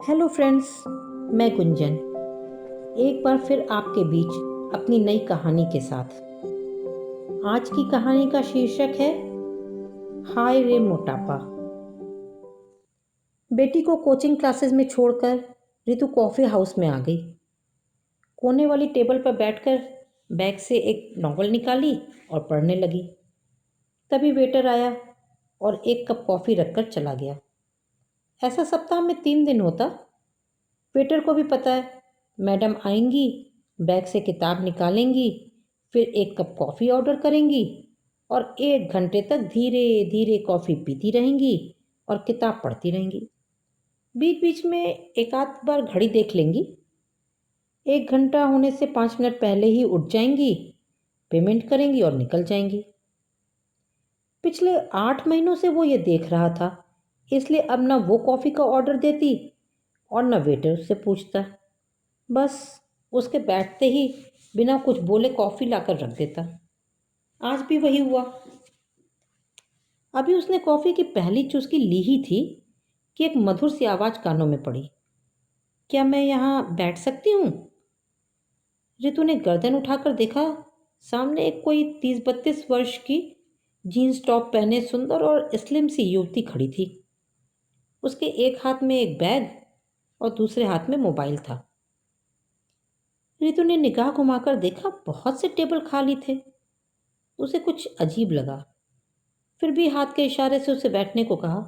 Hello friends, मैं गुंजन एक बार फिर आपके बीच अपनी नई कहानी के साथ। आज की कहानी का शीर्षक है हाय रे मोटापा। बेटी को कोचिंग क्लासेस में छोड़कर रितु कॉफ़ी हाउस में आ गई। कोने वाली टेबल पर बैठकर बैग से एक नॉवल निकाली और पढ़ने लगी। तभी वेटर आया और एक कप कॉफ़ी रखकर चला गया। ऐसा सप्ताह में 3 दिन होता। वेटर को भी पता है मैडम आएंगी, बैग से किताब निकालेंगी, फिर एक कप कॉफ़ी ऑर्डर करेंगी और 1 घंटे तक धीरे धीरे कॉफ़ी पीती रहेंगी और किताब पढ़ती रहेंगी। बीच बीच में एक आध बार घड़ी देख लेंगी। 1 घंटा होने से 5 मिनट पहले ही उठ जाएंगी, पेमेंट करेंगी और निकल जाएंगी। पिछले 8 महीनों से वो ये देख रहा था, इसलिए अब ना वो कॉफ़ी का ऑर्डर देती और न वेटर उससे पूछता। बस उसके बैठते ही बिना कुछ बोले कॉफ़ी लाकर रख देता। आज भी वही हुआ। अभी उसने कॉफ़ी की पहली चुस्की ली ही थी कि एक मधुर सी आवाज़ कानों में पड़ी। क्या मैं यहाँ बैठ सकती हूँ? रितु ने गर्दन उठाकर देखा। सामने एक कोई 30-32 वर्ष की जीन्स टॉप पहने सुंदर और स्लिम सी युवती खड़ी थी। उसके एक हाथ में एक बैग और दूसरे हाथ में मोबाइल था। रितु ने निगाह घुमाकर देखा, बहुत से टेबल खाली थे। उसे कुछ अजीब लगा, फिर भी हाथ के इशारे से उसे बैठने को कहा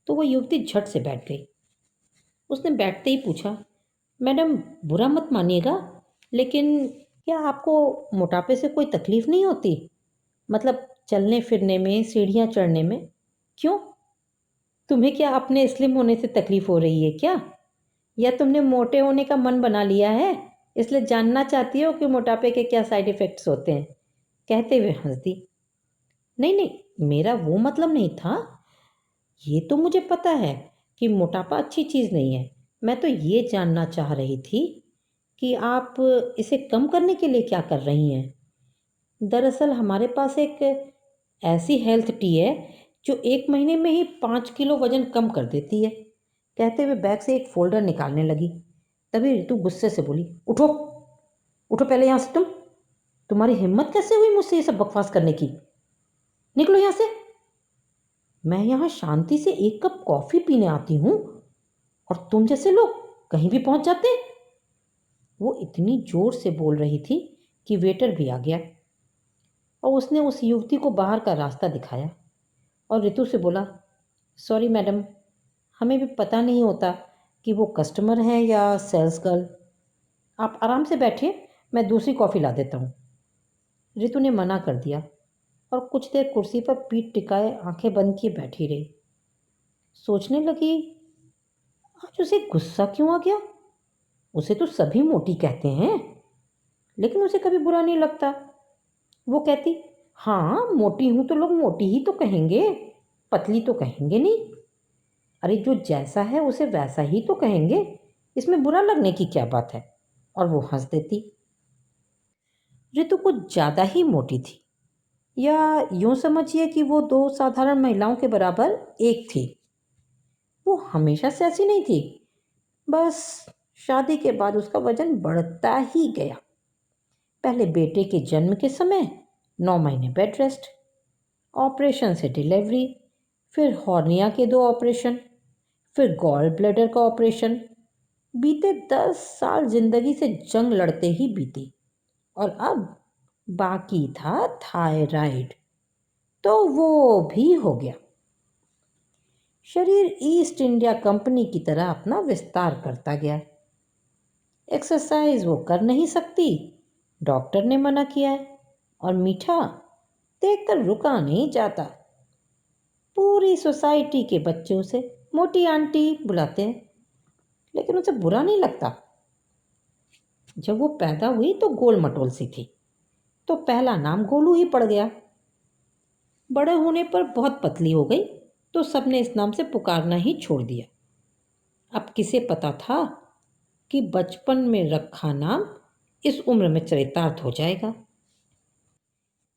तो वह युवती झट से बैठ गई। उसने बैठते ही पूछा, मैडम बुरा मत मानिएगा, लेकिन क्या आपको मोटापे से कोई तकलीफ नहीं होती? मतलब चलने फिरने में, सीढ़ियाँ चढ़ने में? क्यों? तुम्हें क्या अपने स्लिम होने से तकलीफ हो रही है क्या? या तुमने मोटे होने का मन बना लिया है, इसलिए जानना चाहती हो कि मोटापे के क्या साइड इफ़ेक्ट्स होते हैं? कहते हुए हंस दी। नहीं नहीं, मेरा वो मतलब नहीं था। ये तो मुझे पता है कि मोटापा अच्छी चीज़ नहीं है। मैं तो ये जानना चाह रही थी कि आप इसे कम करने के लिए क्या कर रही हैं। दरअसल हमारे पास एक ऐसी हेल्थ टी है जो 1 महीने में ही 5 किलो वजन कम कर देती है। कहते हुए बैग से एक फोल्डर निकालने लगी। तभी रितु गुस्से से बोली, उठो उठो पहले यहाँ से। तुम्हारी हिम्मत कैसे हुई मुझसे ये सब बकवास करने की? निकलो यहाँ से। मैं यहाँ शांति से एक कप कॉफ़ी पीने आती हूँ और तुम जैसे लोग कहीं भी पहुँच जाते। वो इतनी जोर से बोल रही थी कि वेटर भी आ गया और उसने उस युवती को बाहर का रास्ता दिखाया और रितु से बोला, सॉरी मैडम, हमें भी पता नहीं होता कि वो कस्टमर है या सेल्स गर्ल। आप आराम से बैठिए, मैं दूसरी कॉफ़ी ला देता हूँ। रितु ने मना कर दिया और कुछ देर कुर्सी पर पीठ टिकाए आंखें बंद किए बैठी रही। सोचने लगी, आज उसे गुस्सा क्यों आ गया? उसे तो सभी मोटी कहते हैं, लेकिन उसे कभी बुरा नहीं लगता। वो कहती, हाँ मोटी हूं तो लोग मोटी ही तो कहेंगे, पतली तो कहेंगे नहीं। अरे जो जैसा है उसे वैसा ही तो कहेंगे, इसमें बुरा लगने की क्या बात है? और वो हंस देती। ऋतु कुछ ज़्यादा ही मोटी थी, या यूं समझिए कि वो दो साधारण महिलाओं के बराबर एक थी। वो हमेशा से ऐसी नहीं थी, बस शादी के बाद उसका वजन बढ़ता ही गया। पहले बेटे के जन्म के समय 9 महीने बेड रेस्ट, ऑपरेशन से डिलीवरी, फिर हॉर्निया के 2 ऑपरेशन, फिर गॉल ब्लैडर का ऑपरेशन। बीते 10 साल जिंदगी से जंग लड़ते ही बीती और अब बाकी था थायराइड, तो वो भी हो गया। शरीर ईस्ट इंडिया कंपनी की तरह अपना विस्तार करता गया। एक्सरसाइज वो कर नहीं सकती, डॉक्टर ने मना किया है, और मीठा देखकर रुका नहीं जाता। पूरी सोसाइटी के बच्चे उसे मोटी आंटी बुलाते हैं, लेकिन उसे बुरा नहीं लगता। जब वो पैदा हुई तो गोल मटोल सी थी, तो पहला नाम गोलू ही पड़ गया। बड़े होने पर बहुत पतली हो गई तो सबने इस नाम से पुकारना ही छोड़ दिया। अब किसे पता था कि बचपन में रखा नाम इस उम्र में चरितार्थ हो जाएगा।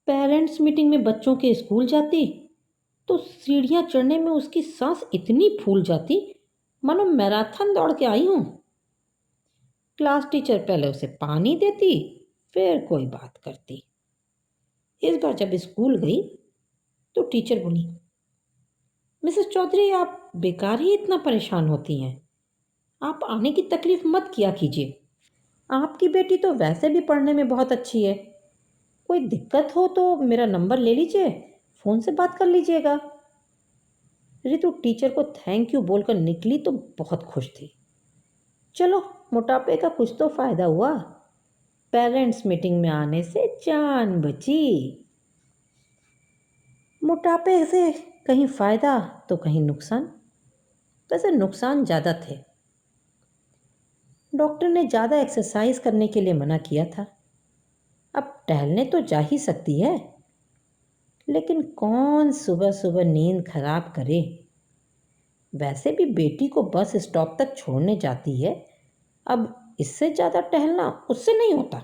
पेरेंट्स मीटिंग में बच्चों के स्कूल जाती तो सीढ़ियाँ चढ़ने में उसकी सांस इतनी फूल जाती मानो मैराथन दौड़ के आई हूँ। क्लास टीचर पहले उसे पानी देती, फिर कोई बात करती। इस बार जब स्कूल गई तो टीचर बोली, मिसेस चौधरी आप बेकार ही इतना परेशान होती हैं। आप आने की तकलीफ मत किया कीजिए। आपकी बेटी तो वैसे भी पढ़ने में बहुत अच्छी है। कोई दिक्कत हो तो मेरा नंबर ले लीजिए, फ़ोन से बात कर लीजिएगा। रितु टीचर को थैंक यू बोलकर निकली तो बहुत खुश थी। चलो, मोटापे का कुछ तो फ़ायदा हुआ। पेरेंट्स मीटिंग में आने से जान बची। मोटापे से कहीं फ़ायदा तो कहीं नुकसान। वैसे नुकसान ज़्यादा थे। डॉक्टर ने ज़्यादा एक्सरसाइज करने के लिए मना किया था। अब टहलने तो जा ही सकती है, लेकिन कौन सुबह सुबह नींद खराब करे। वैसे भी बेटी को बस स्टॉप तक छोड़ने जाती है, अब इससे ज़्यादा टहलना उससे नहीं होता।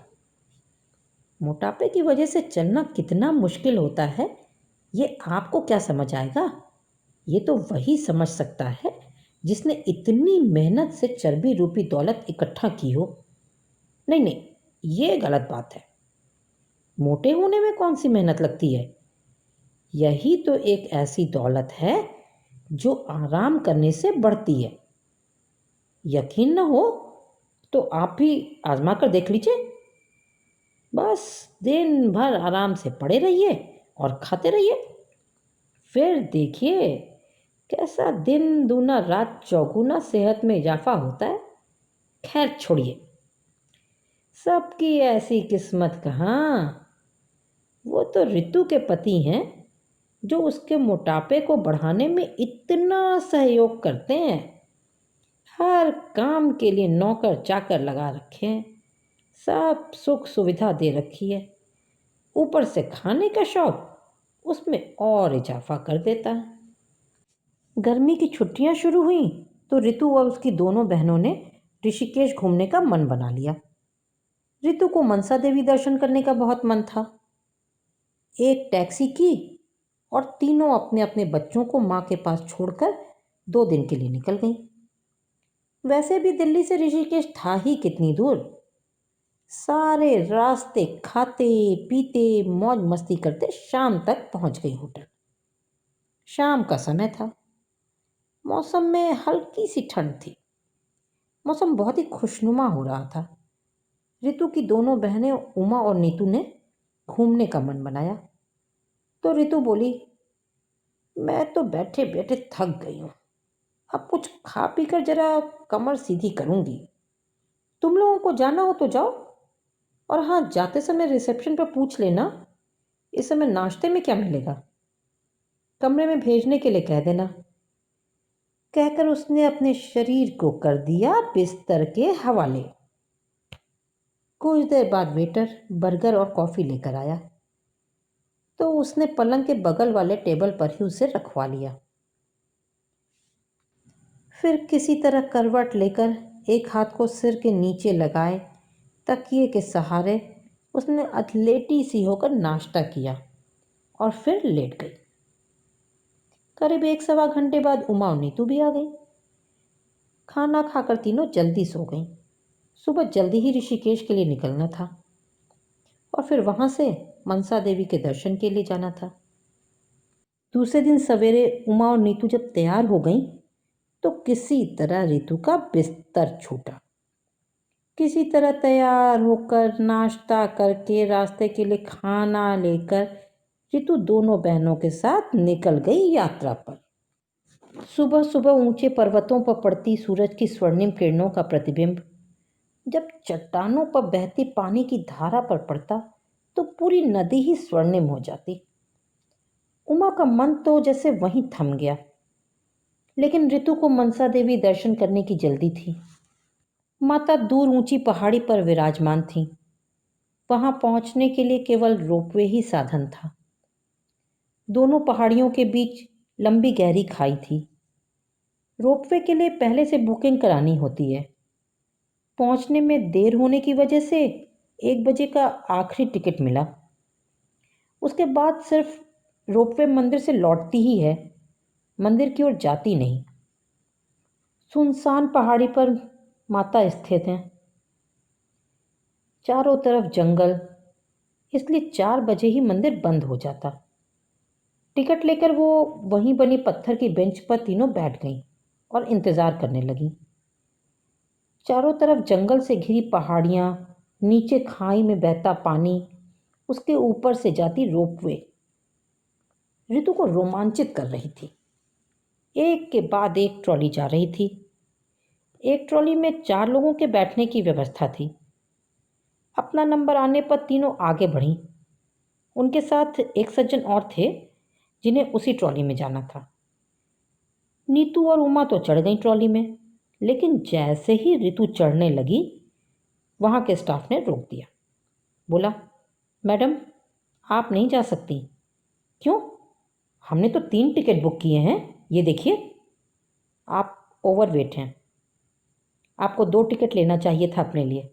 मोटापे की वजह से चलना कितना मुश्किल होता है, ये आपको क्या समझ आएगा। ये तो वही समझ सकता है जिसने इतनी मेहनत से चर्बी रूपी दौलत इकट्ठा की हो। नहीं नहीं, ये गलत बात है। मोटे होने में कौन सी मेहनत लगती है। यही तो एक ऐसी दौलत है जो आराम करने से बढ़ती है। यकीन न हो तो आप भी आजमा कर देख लीजिए। बस दिन भर आराम से पड़े रहिए और खाते रहिए, फिर देखिए कैसा दिन दूना रात चौगुना सेहत में इजाफा होता है। खैर छोड़िए, सबकी ऐसी किस्मत कहाँ। वो तो ऋतु के पति हैं जो उसके मोटापे को बढ़ाने में इतना सहयोग करते हैं। हर काम के लिए नौकर चाकर लगा रखे हैं, सब सुख सुविधा दे रखी है। ऊपर से खाने का शौक उसमें और इजाफा कर देता है। गर्मी की छुट्टियां शुरू हुई तो ऋतु और उसकी दोनों बहनों ने ऋषिकेश घूमने का मन बना लिया। ऋतु को मनसा देवी दर्शन करने का बहुत मन था। एक टैक्सी की और तीनों अपने अपने बच्चों को माँ के पास छोड़कर 2 दिन के लिए निकल गईं। वैसे भी दिल्ली से ऋषिकेश था ही कितनी दूर। सारे रास्ते खाते पीते मौज मस्ती करते शाम तक पहुंच गई होटल। शाम का समय था। मौसम में हल्की सी ठंड थी। मौसम बहुत ही खुशनुमा हो रहा था। ऋतु की दोनों बहनें उमा और नीतू ने घूमने का मन बनाया तो ऋतु बोली, मैं तो बैठे बैठे थक गई हूँ। अब कुछ खा पी कर जरा कमर सीधी करूँगी। तुम लोगों को जाना हो तो जाओ, और हाँ, जाते समय रिसेप्शन पर पूछ लेना इस समय नाश्ते में क्या मिलेगा। कमरे में भेजने के लिए कह देना। कहकर उसने अपने शरीर को कर दिया बिस्तर के हवाले। कुछ देर बाद वेटर बर्गर और कॉफ़ी लेकर आया तो उसने पलंग के बगल वाले टेबल पर ही उसे रखवा लिया। फिर किसी तरह करवट लेकर एक हाथ को सिर के नीचे लगाए तकिए के सहारे उसने अथलेटी सी होकर नाश्ता किया और फिर लेट गई। करीब 1 सवा घंटे बाद उमा और नीतू भी आ गई। खाना खाकर तीनों जल्दी सो गईं। सुबह जल्दी ही ऋषिकेश के लिए निकलना था और फिर वहाँ से मनसा देवी के दर्शन के लिए जाना था। दूसरे दिन सवेरे उमा और नीतू जब तैयार हो गईं तो किसी तरह ऋतु का बिस्तर छूटा। किसी तरह तैयार होकर नाश्ता करके रास्ते के लिए खाना लेकर ऋतु दोनों बहनों के साथ निकल गई यात्रा पर। सुबह सुबह ऊंचे पर्वतों पर पड़ती सूरज की स्वर्णिम किरणों का प्रतिबिंब जब चट्टानों पर बहती पानी की धारा पर पड़ता तो पूरी नदी ही स्वर्णिम हो जाती। उमा का मन तो जैसे वहीं थम गया, लेकिन ऋतु को मनसा देवी दर्शन करने की जल्दी थी। माता दूर ऊंची पहाड़ी पर विराजमान थीं। वहां पहुंचने के लिए केवल रोपवे ही साधन था। दोनों पहाड़ियों के बीच लंबी गहरी खाई थी। रोपवे के लिए पहले से बुकिंग करानी होती है। पहुंचने में देर होने की वजह से 1 बजे का आखिरी टिकट मिला। उसके बाद सिर्फ रोपवे मंदिर से लौटती ही है, मंदिर की ओर जाती नहीं। सुनसान पहाड़ी पर माता स्थित हैं। चारों तरफ जंगल, इसलिए 4 बजे ही मंदिर बंद हो जाता। टिकट लेकर वो वहीं बनी पत्थर की बेंच पर तीनों बैठ गईं और इंतज़ार करने लगीं। चारों तरफ जंगल से घिरी पहाड़ियाँ, नीचे खाई में बहता पानी, उसके ऊपर से जाती रोपवे ऋतु को रोमांचित कर रही थी। एक के बाद एक ट्रॉली जा रही थी। एक ट्रॉली में 4 लोगों के बैठने की व्यवस्था थी। अपना नंबर आने पर तीनों आगे बढ़ीं। उनके साथ एक सज्जन और थे जिन्हें उसी ट्रॉली में जाना था। नीतू और उमा तो चढ़ गईं ट्रॉली में, लेकिन जैसे ही ऋतु चढ़ने लगी, वहाँ के स्टाफ ने रोक दिया। बोला, मैडम, आप नहीं जा सकती। क्यों? हमने तो 3 टिकट बुक किए हैं, ये देखिए। आप ओवरवेट हैं, आपको 2 टिकट लेना चाहिए था अपने लिए।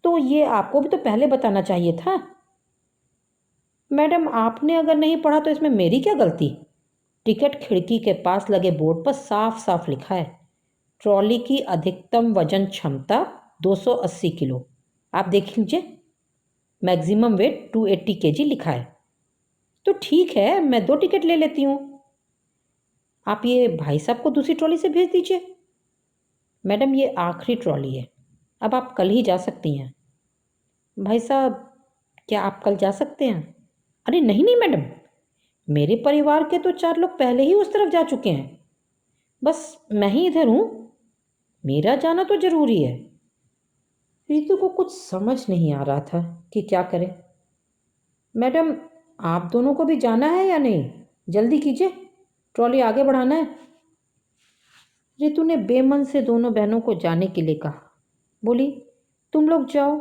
तो ये आपको भी तो पहले बताना चाहिए था। मैडम, आपने अगर नहीं पढ़ा तो इसमें मेरी क्या गलती? टिकट खिड़की के पास लगे बोर्ड पर साफ साफ लिखा है, ट्रॉली की अधिकतम वजन क्षमता 280 किलो। आप देख लीजिए, मैक्सिमम वेट 280 केजी लिखा है। तो ठीक है, मैं 2 टिकट ले लेती हूँ। आप ये भाई साहब को दूसरी ट्रॉली से भेज दीजिए। मैडम, ये आखिरी ट्रॉली है, अब आप कल ही जा सकती हैं। भाई साहब, क्या आप कल जा सकते हैं? अरे नहीं नहीं मैडम, मेरे परिवार के तो 4 लोग पहले ही उस तरफ जा चुके हैं, बस मैं ही इधर हूँ। मेरा जाना तो जरूरी है। रीतू को कुछ समझ नहीं आ रहा था कि क्या करे। मैडम, आप दोनों को भी जाना है या नहीं? जल्दी कीजिए, ट्रॉली आगे बढ़ाना है। रितु ने बेमन से दोनों बहनों को जाने के लिए कहा। बोली, तुम लोग जाओ,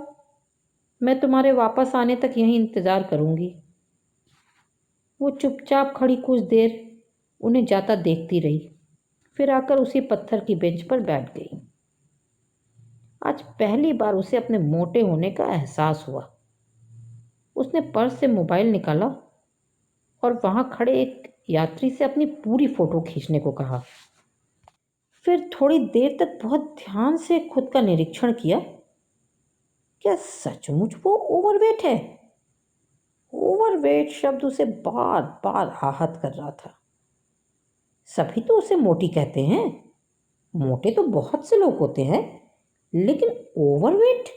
मैं तुम्हारे वापस आने तक यहीं इंतज़ार करूंगी। वो चुपचाप खड़ी कुछ देर उन्हें जाता देखती रही, फिर आकर उसी पत्थर की बेंच पर बैठ गई। आज पहली बार उसे अपने मोटे होने का एहसास हुआ। उसने पर्स से मोबाइल निकाला और वहां खड़े एक यात्री से अपनी पूरी फोटो खींचने को कहा। फिर थोड़ी देर तक बहुत ध्यान से खुद का निरीक्षण किया। क्या सचमुच वो ओवरवेट है? ओवरवेट शब्द उसे बार बार आहत कर रहा था। सभी तो उसे मोटी कहते हैं। मोटे तो बहुत से लोग होते हैं, लेकिन ओवरवेट,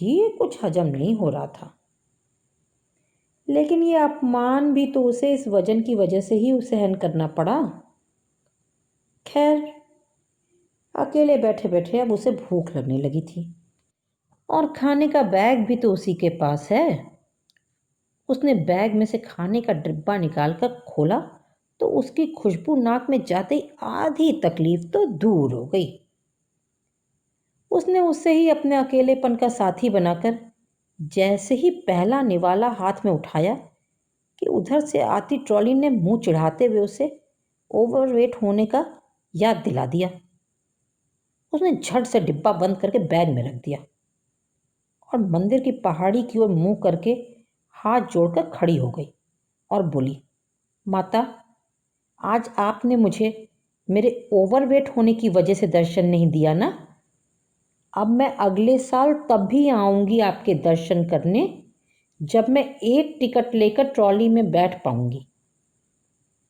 ये कुछ हजम नहीं हो रहा था। लेकिन ये अपमान भी तो उसे इस वजन की वजह से ही सहन करना पड़ा। खैर, अकेले बैठे बैठे अब उसे भूख लगने लगी थी और खाने का बैग भी तो उसी के पास है। उसने बैग में से खाने का डिब्बा निकालकर खोला तो उसकी खुशबू नाक में जाते ही आधी तकलीफ तो दूर हो गई। उसने उससे ही अपने अकेलेपन का साथी बनाकर जैसे ही पहला निवाला हाथ में उठाया कि उधर से आती ट्रॉली ने मुंह चिढ़ाते हुए उसे ओवरवेट होने का याद दिला दिया। उसने झट से डिब्बा बंद करके बैग में रख दिया और मंदिर की पहाड़ी की ओर मुंह करके हाथ जोड़कर खड़ी हो गई और बोली, माता, आज आपने मुझे मेरे ओवरवेट होने की वजह से दर्शन नहीं दिया ना। अब मैं अगले साल तब भी आऊंगी आपके दर्शन करने जब मैं एक टिकट लेकर ट्रॉली में बैठ पाऊंगी।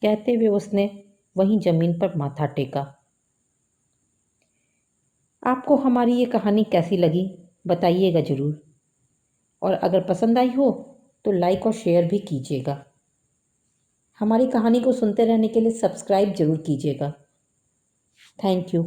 कहते हुए उसने वहीं जमीन पर माथा टेका। आपको हमारी ये कहानी कैसी लगी बताइएगा ज़रूर, और अगर पसंद आई हो तो लाइक और शेयर भी कीजिएगा। हमारी कहानी को सुनते रहने के लिए सब्सक्राइब ज़रूर कीजिएगा। Thank you.